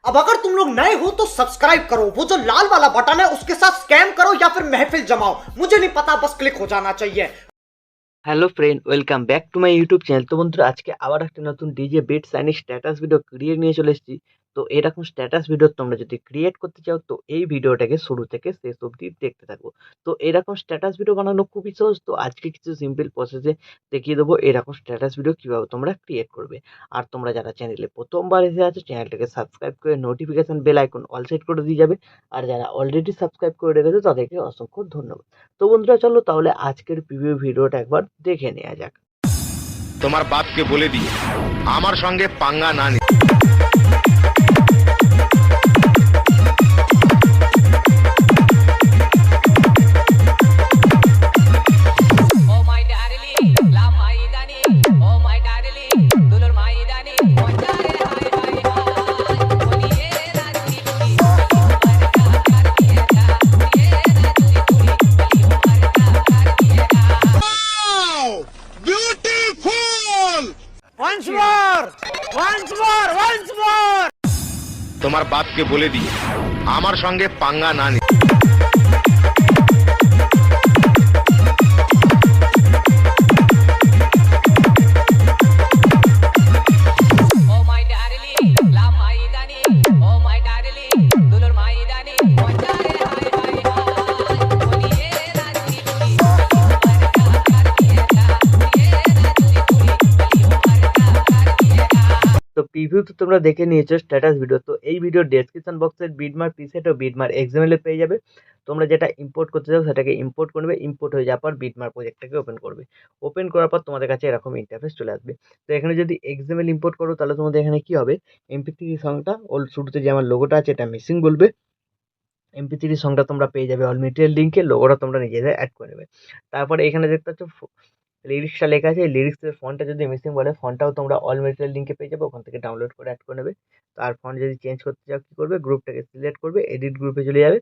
अब अगर तुम लोग नए हो तो सब्सक्राइब करो, वो जो लाल वाला बटन है उसके साथ स्कैम करो या फिर महफिल जमाओ, मुझे नहीं पता, बस क्लिक हो जाना चाहिए। Hello friend, welcome back to my YouTube channel. তো বন্ধুরা, আজকে আবার একটা নতুন DJ beats and status video create নিয়ে চলে এসেছি। তো এরকম স্ট্যাটাস ভিডিও তোমরা যদি ক্রিয়েট করতে চাও তো এই ভিডিওটাকে শুরু থেকে শেষ অবধি দেখতে থাকো। তো এরকম স্ট্যাটাস ভিডিও বানানো খুবই সহজ। তো আজকে কিছু সিম্পল প্রসেসে দেখিয়ে দেবো এরকম স্ট্যাটাস ভিডিও কীভাবে তোমরা ক্রিয়েট করবে। আর তোমরা যারা চ্যানেলে প্রথমবার এসে আছো চ্যানেলটাকে সাবস্ক্রাইব করে notification bell icon all set করে দিয়ে যাবে। আর যারা অলরেডি সাবস্ক্রাইব করে রেখেছো তাদেরকে অসংখ্য ধন্যবাদ। তো বন্ধুরা, চলো তাহলে আজকের প্রিভিউ ভিডিওটা একবার দেখে নেওয়া যাক। তোমার বাপকে বলে দিও আমার সঙ্গে পাঙ্গা না নিতে। তোমার বাপকে বলে দিও আমার সঙ্গে পাঙ্গা না নিতে। তো প্রিভিউ তো তোমরা দেখে নিয়েছো স্ট্যাটাস ভিডিও। তো এই ভিডিওর ডেসক্রিপশন বক্সে বিটমার্ক প্রিসেট ও বিটমার্ক এক্সএমএল পেয়ে যাবে। তোমরা যেটা ইম্পোর্ট করতে চাও সেটাকে ইম্পোর্ট করবে। ইম্পোর্ট হয়ে যাওয়ার পর বিটমার্ক প্রজেক্টটাকে ওপেন করবে। ওপেন করার পর তোমাদের কাছে এরকম ইন্টারফেস চলে আসবে। তো এখানে যদি এক্সএমএল ইম্পোর্ট করো তাহলে তোমাদের এখানে কি হবে, এমপি3 সংটা ওর শুরুতে যে আমার লোগোটা আছে এটা মিসিং বলবে। এমপি3 সংটা তোমরা পেয়ে যাবে অল মেটেরিয়াল লিঙ্কে, লোগোটা তোমরা নিজেদের অ্যাড করে নেবে। তারপরে এখানে দেখতে পাচ্ছ লিরিক্সটা লেখা আছে, এই লিরিক্সের ফন্টটা যদি মিসিং বলে ফন্টটাও তোমরা অল মেটেরিয়াল লিঙ্কে পেয়ে যাবে, ওখান থেকে ডাউনলোড করে অ্যাড করে নেবে। তো আর ফন্ট যদি চেঞ্জ করতে চাও কী করবে, গ্রুপটাকে সিলেক্ট করবে, এডিট গ্রুপে চলে যাবে,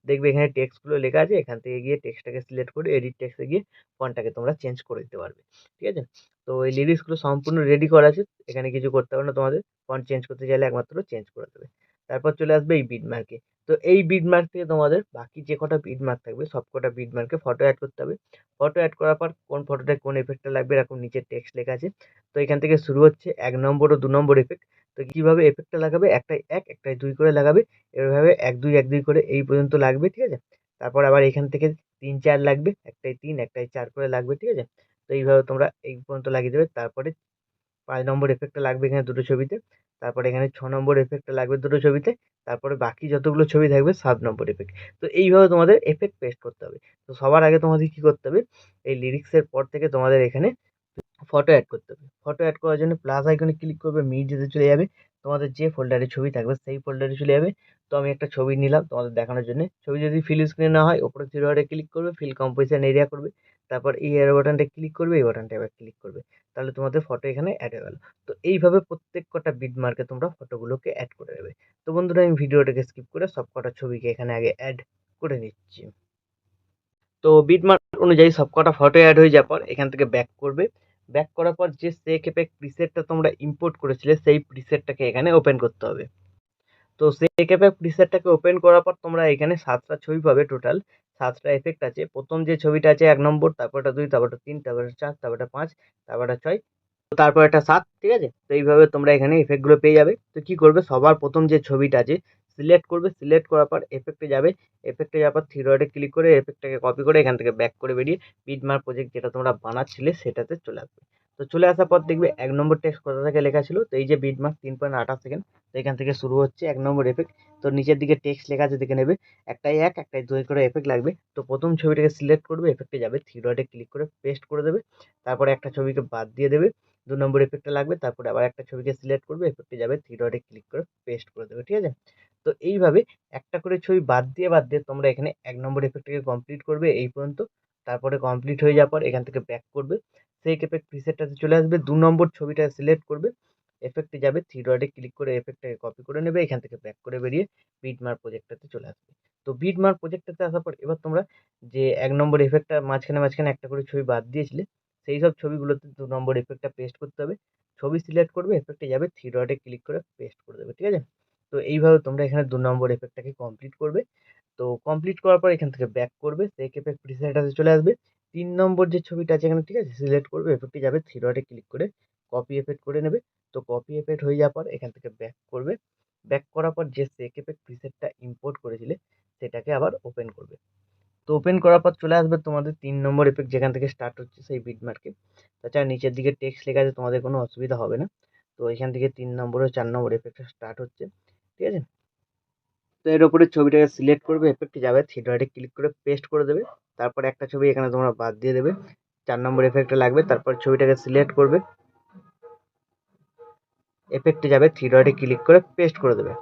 দেখবে এখানে টেক্সটগুলো লেখা আছে, এখান থেকে গিয়ে টেক্সটটাকে সিলেক্ট করে এডিট টেক্সটে গিয়ে ফন্টটাকে তোমরা চেঞ্জ করে দিতে পারবে। ঠিক আছে, তো এই লিরিক্সগুলো সম্পূর্ণ রেডি করা আছে, এখানে কিছু করতে হবে না তোমাদের। ফন্ট চেঞ্জ করতে চাইলে একমাত্র চেঞ্জ করে দেবে। তারপর চলে আসবে এই বিটমার্কে। তো এই বিটমার্ক থেকে তোমাদের বাকি যে কটা বিটমার্ক থাকবে সব কটা বিটমার্কে ফটো অ্যাড করতে হবে। ফটো অ্যাড করার পর কোন ফটোটায় কোন এফেক্টটা লাগবে এরকম নিচে টেক্সট লেখা আছে। তো এখান থেকে শুরু হচ্ছে 1 নম্বর ও 2 নম্বর এফেক্ট। তো কীভাবে এফেক্টটা লাগাবে, একটায় 1 একটায় 2 করে লাগাবে, এভাবে 1 2 1 2 করে এই পর্যন্ত লাগবে। ঠিক আছে, তারপর আবার এখান থেকে 3 4 লাগবে, একটায় 3 একটায় 4 করে লাগবে। ঠিক আছে, তো এইভাবে তোমরা এই পর্যন্ত লাগিয়ে দেবে। তারপরে 5 নম্বর এফেক্টটা লাগবে এখানে দুটো ছবিতে, তারপরে এখানে 6 নম্বর এফেক্টটা লাগবে দুটো ছবিতে, তারপরে বাকি যতগুলো ছবি থাকবে 7 নম্বর এফেক্ট। তো এইভাবে তোমাদের এফেক্ট পেস্ট করতে হবে। তো সবার আগে তোমাদের কী করতে হবে, এই লিরিক্সের পর থেকে তোমাদের এখানে ফটো অ্যাড করতে হবে। ফটো অ্যাড করার জন্য প্লাস আইকনে ক্লিক করবে, মিডিয়াতে চলে যাবে, তোমাদের যে ফোল্ডারে ছবি থাকবে সেই ফোল্ডারে চলে যাবে। তো আমি একটা ছবি নিলাম তোমাদের দেখানোর জন্য। ছবি যদি ফিল স্ক্রিনে না হয় ওপরে থ্রি ডটে ক্লিক করবে, ফিল কম্পোজিশন এরিয়া করবে, তারপর এই এরো বাটনটা ক্লিক করবে, এই বাটনটা এবার ক্লিক করবে, তাহলে তোমাদের ফটো এখানে অ্যাড হয়ে গেল। তো এইভাবে প্রত্যেক কটা বিটমার্কে তোমরা ফটোগুলোকে অ্যাড করে দেবে। তো বন্ধুরা, আমি ভিডিওটাকে স্কিপ করে সব কটা ছবিকে এখানে আগে অ্যাড করে নিচ্ছি। তো বিটমার্ক অনুযায়ী সব কটা ফটো অ্যাড হয়ে যাওয়ার পর এখান থেকে ব্যাক করবে। ব্যাক করার পর যে সেক এফেক্ট প্রিসেটটা তোমরা ইম্পোর্ট করেছিলে সেই প্রিসেটটাকে এখানে ওপেন করতে হবে। তো সেক এফেক্ট প্রিসেটটাকে ওপেন করার পর তোমরা এখানে 7টা ছবি পাবে, টোটাল 7টা এফেক্ট আছে। প্রথম যে ছবিটা আছে 1 নম্বর, তারপরটা 2, তারপরটা 3, তারপরটা 4, তারপরটা 5, তারপরটা 6, তারপর একটা 7। ঠিক আছে, তো এইভাবে তোমরা এখানে এফেক্টগুলো পেয়ে যাবে। তো কী করবে, সবার প্রথম যে ছবিটা আছে সিলেক্ট করবে, সিলেক্ট করার পর এফেক্টে যাবে, এফেক্টে যাওয়ার পর থ্রি ডটে ক্লিক করে এফেক্টটাকে কপি করে এখান থেকে ব্যাক করে বেরিয়ে বিটমার্ক প্রজেক্ট যেটা তোমরা বানাচ্ছিলে সেটাতে চলে আসবে। তো চলে আসার পর দেখবে 1 নম্বর টেক্সট কোথা থেকে লেখা ছিল, তো এই যে বিটমার্ক 3.28 সেকেন্ড, তো এখান থেকে শুরু হচ্ছে 1 নম্বর এফেক্ট। তো নিচের দিকে টেক্সট লেখা আছে দেখে নেবে, একটাই 1 একটাই 2 করে এফেক্ট লাগবে। তো প্রথম ছবিটাকে সিলেক্ট করবে, এফেক্টে যাবে, থ্রি ডটে ক্লিক করে পেস্ট করে দেবে, তারপরে একটা ছবিকে বাদ দিয়ে দেবে, 2 নম্বর এফেক্টটা লাগবে, তারপরে আবার একটা ছবিকে সিলেক্ট করবে, এফেক্টে যাবে, থ্রি ডটে ক্লিক করে পেস্ট করে দেবে। ঠিক আছে, তো এইভাবে একটা করে ছবি বাদ দিয়ে তোমরা এখানে 1 নম্বর এফেক্টটাকে কমপ্লিট করবে এই পর্যন্ত। তারপরে কমপ্লিট হয়ে যাওয়ার পর এখান থেকে ব্যাক করবে, সেই এফেক্ট প্রিসেটটাতে চলে আসবে, 2 নম্বর ছবিটা সিলেক্ট করবে, এফেক্টে যাবে, থ্রি ডটে ক্লিক করে এফেক্টটাকে কপি করে নেবে, এখান থেকে ব্যাক করে বেরিয়ে বিটমার্ক প্রজেক্টটাতে চলে আসবে। তো বিটমার্ক প্রজেক্টটাতে আসার পর এবার তোমরা যে 1 নম্বর এফেক্টটা মাঝখানে মাঝখানে একটা করে ছবি বাদ দিয়েছিলে সেই সব ছবিগুলোতে 2 নম্বর এফেক্টটা পেস্ট করতে হবে। ছবি সিলেক্ট করবে, এফেক্টে যাবে, থ্রি ডটে ক্লিক করে পেস্ট করে দেবে। ঠিক আছে, তো এইভাবে তোমরা এখানে 2 নম্বর এফেক্টটাকে কমপ্লিট করবে। তো কমপ্লিট করার পর এখান থেকে ব্যাক করবে, সেক এফেক্ট প্রিসেটে চলে আসবে। 3 নম্বর যে ছবিটা আছে এখানে, ঠিক আছে, সিলেক্ট করবে, এফেক্টে যাবে, থ্রি ডটে ক্লিক করে কপি এফেক্ট করে নেবে। তো কপি এফেক্ট হয়ে যাওয়ার পর এখান থেকে ব্যাক করবে। ব্যাক করার পর যে সেক এফেক্ট প্রিসেটটা ইম্পোর্ট করেছিলে সেটাকে আবার ওপেন করবে। তো ওপেন করার পর চলে আসবে তোমাদের 3 নম্বর এফেক্ট যেখান থেকে স্টার্ট হচ্ছে সেই বিটমার্কে। তাছাড়া নিচের দিকে টেক্সট লেখা আছে, তোমাদের কোনো অসুবিধা হবে না। তো এখান থেকে 3 নম্বর ও 4 নম্বর এফেক্টটা স্টার্ট হচ্ছে, ঠিক আছে। তো এর উপরে ছবিটাকে সিলেক্ট করবে, এফেক্টে যাবে, থ্রি ডটে ক্লিক করে পেস্ট করে দেবে। তারপর একটা ছবি এখানে তোমরা বাদ দিয়ে দেবে, 4 নম্বর এফেক্টটা লাগবে। তারপর ছবিটাকে সিলেক্ট করবে, এফেক্টে যাবে, থ্রি ডটে ক্লিক করে পেস্ট করে দেবে।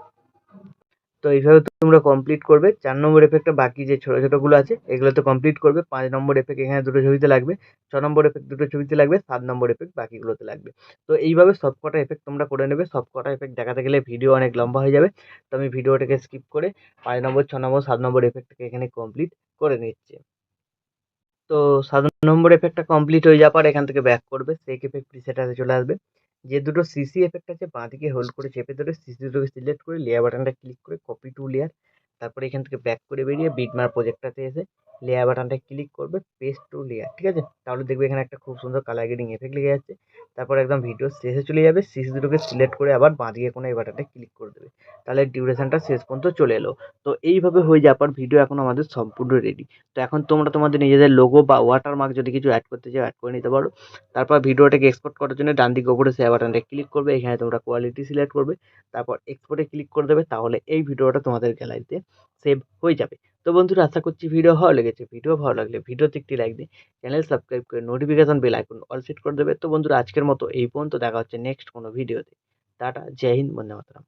তো এইভাবে তোমরা কমপ্লিট করবে। 4 নম্বর এফেক্টটা বাকি যে ছোট ছোটগুলো আছে এগুলো তো কমপ্লিট করবে। 5 নম্বর এফেক্ট এখানে দুটো ছবিতে লাগবে, 6 নম্বর এফেক্ট দুটো ছবিতে লাগবে, 7 নম্বর এফেক্ট বাকিগুলোতে লাগবে। তো এইভাবে সবকটা এফেক্ট তোমরা করে নেবে। সবকটা এফেক্ট দেখাতে গেলে ভিডিও অনেক লম্বা হয়ে যাবে, তো আমি ভিডিওটাকে স্কিপ করে 5 নম্বর, 6 নম্বর, 7 নম্বর এফেক্টটাকে এখানে কমপ্লিট করে নিচ্ছি। তো 7 নম্বর এফেক্টটা কমপ্লিট হয়ে যাওয়ার পর এখান থেকে ব্যাক করবে, সেক এফেক্ট প্রিসেটে চলে আসবে। যে দুটো সিসি এফেক্ট আছে বাঁদিকে হোল্ড করে চেপে ধরে সিসি দুটোকে সিলেক্ট করে লেয়ার বাটনটা ক্লিক করে কপি টু লেয়ার। তারপরে এখান থেকে ব্যাক করে বেরিয়ে বিটমার প্রজেক্টটাতে এসে লেয়ার বাটনটা ক্লিক করবে, পেস্ট টু লেয়ার, ঠিক আছে। তাহলে দেখবে এখানে একটা খুব সুন্দর কালার গ্রেডিং এফেক্ট লেগে যাচ্ছে। তারপর একদম ভিডিও শেষে চলে যাবে, সিসি দুটোকে সিলেক্ট করে আবার বাঁদিকে কোনো এই বাটনটা ক্লিক করে দেবে। তাহলে ডিউরেশনটা শেষ পর্যন্ত চলে এলো। তো এইভাবে হয়ে যাওয়ার পর ভিডিও এখন আমাদের সম্পূর্ণ রেডি। তো এখন তোমরা তোমাদের নিজেদের লোগো বা ওয়াটারমার্ক যদি কিছু অ্যাড করতে চাও অ্যাড করে নিতে পারো। তারপর ভিডিওটাকে এক্সপোর্ট করার জন্য ডান দিকে উপরে শেয়ার বাটনটা ক্লিক করবে, এখানে তোমরা কোয়ালিটি সিলেক্ট করবে, তারপর এক্সপোর্টে ক্লিক করে দেবে। তাহলে এই ভিডিওটা তোমাদের গ্যালারিতে সেভ হয়ে যাবে। তো বন্ধুরা, আশা করছি ভিডিও ভালো লেগেছে। ভিডিও ভালো লাগলে ভিডিওতে একটি লাইক দিয়ে চ্যানেল সাবস্ক্রাইব করে notification bell icon all set করে দেবে। তো বন্ধুরা, আজকের মতো এই পর্যন্ত, দেখা হচ্ছে নেক্সট কোনো ভিডিওতে। টাটা, জয় হিন্দ, বন্দে মাতরম।